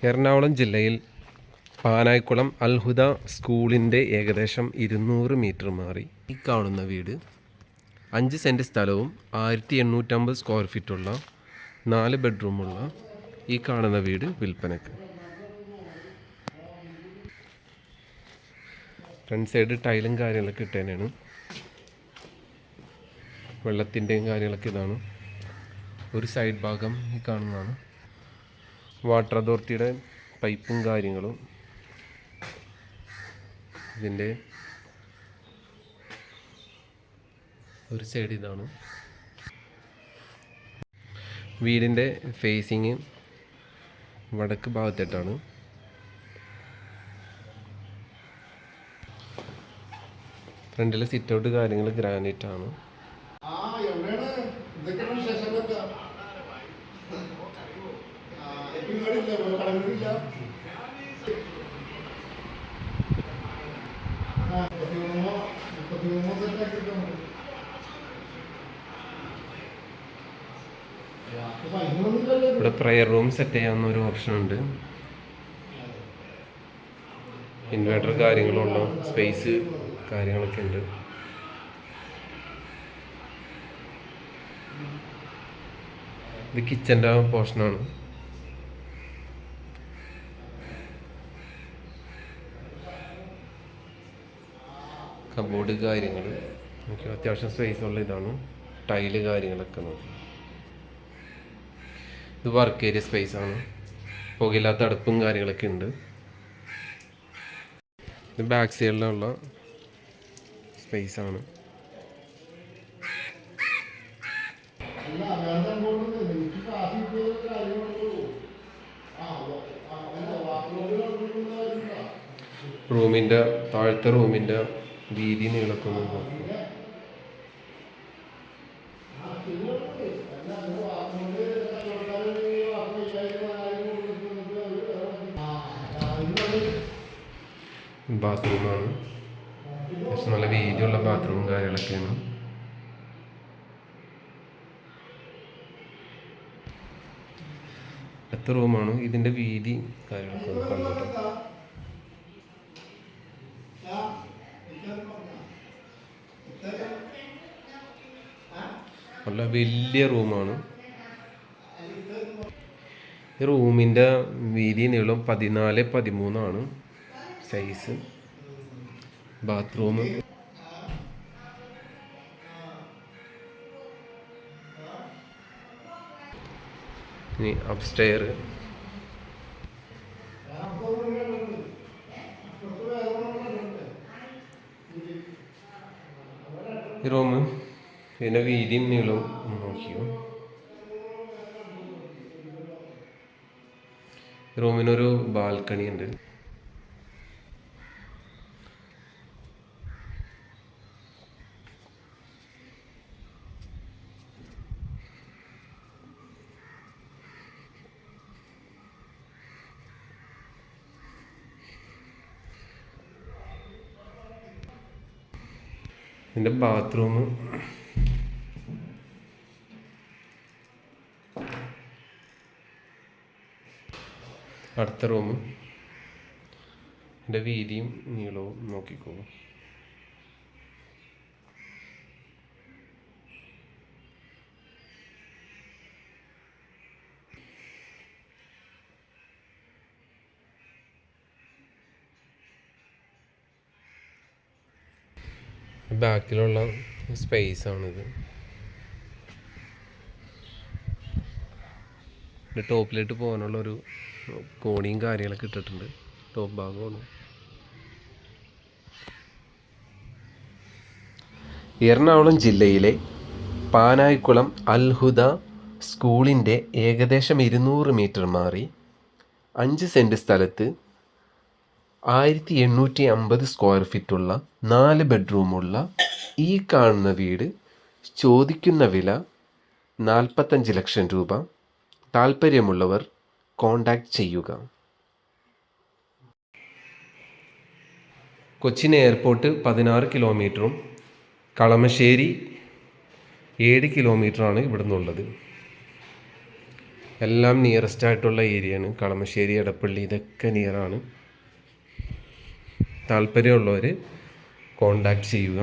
എറണാകുളം ജില്ലയിൽ പാനായിക്കുളം അൽഹുദ സ്കൂളിൻ്റെ ഏകദേശം 200 മീറ്റർ മാറി ഈ കാണുന്ന വീട് 5 സെൻറ്റ് സ്ഥലവും 1850 സ്ക്വയർ ഫീറ്റുള്ള 4 ബെഡ്റൂമുള്ള ഈ കാണുന്ന വീട് വിൽപ്പനക്ക്. ഫ്രണ്ട് സൈഡ് ടൈലും കാര്യങ്ങളൊക്കെ ഇട്ടേനാണ്. വെള്ളത്തിൻ്റെയും കാര്യങ്ങളൊക്കെ ഇതാണ്. ഒരു സൈഡ് ഭാഗം ഈ കാണുന്നതാണ്. വാട്ടർ അതോറിറ്റിയുടെ പൈപ്പും കാര്യങ്ങളും. ഇതിൻ്റെ ഒരു സൈഡ് ഇതാണ്. വീടിൻ്റെ ഫേസിങ് വടക്ക് ഭാഗത്തായിട്ടാണ്. ഫ്രണ്ടിലെ സിറ്റ് ഔട്ട് കാര്യങ്ങൾ ഗ്രാനൈറ്റ് ആണ്. ഇവിടെ പ്രയർ റൂം സെറ്റ് ചെയ്യാവുന്ന ഒരു ഓപ്ഷൻ ഉണ്ട്. ഇൻവേർട്ടർ കാര്യങ്ങളുള്ള സ്പേസ് കാര്യങ്ങളൊക്കെ ഉണ്ട്. ഇത് കിച്ചൻ്റെ പോർഷനാണ്. കബോർഡ് കാര്യങ്ങൾ അത്യാവശ്യം സ്പേസ് ഉള്ള ഇതാണ്. ടൈല് കാര്യങ്ങളൊക്കെ നോക്കി. ഇത് വർക്ക് ഏരിയ സ്പേസ് ആണ്. പുകയില്ലാത്ത അടുപ്പും കാര്യങ്ങളൊക്കെ ഉണ്ട്. ഇത് ബാക്ക് സൈഡിലുള്ള സ്പേസ് ആണ്. റൂമിൻ്റെ താഴത്തെ റൂമിൻ്റെ വീതി നീളൊക്കെ ഒന്ന് നോക്കും. ബാത്റൂമാണ്. അത്യാവശ്യം നല്ല വീതിയുള്ള ബാത്റൂമും കാര്യങ്ങളൊക്കെയാണ്. എത്ര റൂമാണ് ഇതിൻ്റെ വീതി കാര്യങ്ങളൊക്കെ ഒന്ന് കണ്ടിട്ട്. നല്ല വലിയ റൂമാണ്. ഈ റൂമിൻ്റെ വീതി നീളം 14-13 സൈസ്. ബാത്റൂം ഇനി അപ്സ്റ്റെയർ. ഈ റൂം പിന്നെ വീതിയും നീളവും നോക്കിയോ. റൂമിനൊരു ബാൽക്കണി ഉണ്ട്. ഇതിൻ്റെ ബാത്റൂം അടുത്ത റൂം. ഇതിൻ്റെ വീതിയും നീളവും നോക്കിക്കോളൂ. ബാക്കിലുള്ള സ്പേസ് ആണിത്. ടോപ്പിലേക്ക് പോകാനുള്ളൊരു കോണിയും കാര്യങ്ങളൊക്കെ ഇട്ടിട്ടുണ്ട്. ടോപ്പ് ഭാഗമാണ്. എറണാകുളം ജില്ലയിലെ പാനായിക്കുളം അൽഹുദ സ്കൂളിൻ്റെ ഏകദേശം 200 മീറ്റർ മാറി 5 സെൻറ്റ് സ്ഥലത്ത് 1850 സ്ക്വയർ ഫീറ്റുള്ള 4 ബെഡ്റൂമുള്ള ഈ കാണുന്ന വീട് ചോദിക്കുന്ന വില 45 ലക്ഷം രൂപ. താല്പര്യമുള്ളവർ കോൺടാക്റ്റ് ചെയ്യുക. കൊച്ചിൻ എയർപോർട്ട് 16 കിലോമീറ്ററും കളമശ്ശേരി 7 കിലോമീറ്ററാണ് ഇവിടെ നിന്നുള്ളത്. എല്ലാം നിയറസ്റ്റ് ആയിട്ടുള്ള ഏരിയയാണ്. കളമശ്ശേരി, എടപ്പള്ളി ഇതൊക്കെ നിയറാണ്. താല്പര്യമുള്ളവർ കോണ്ടാക്ട് ചെയ്യുക.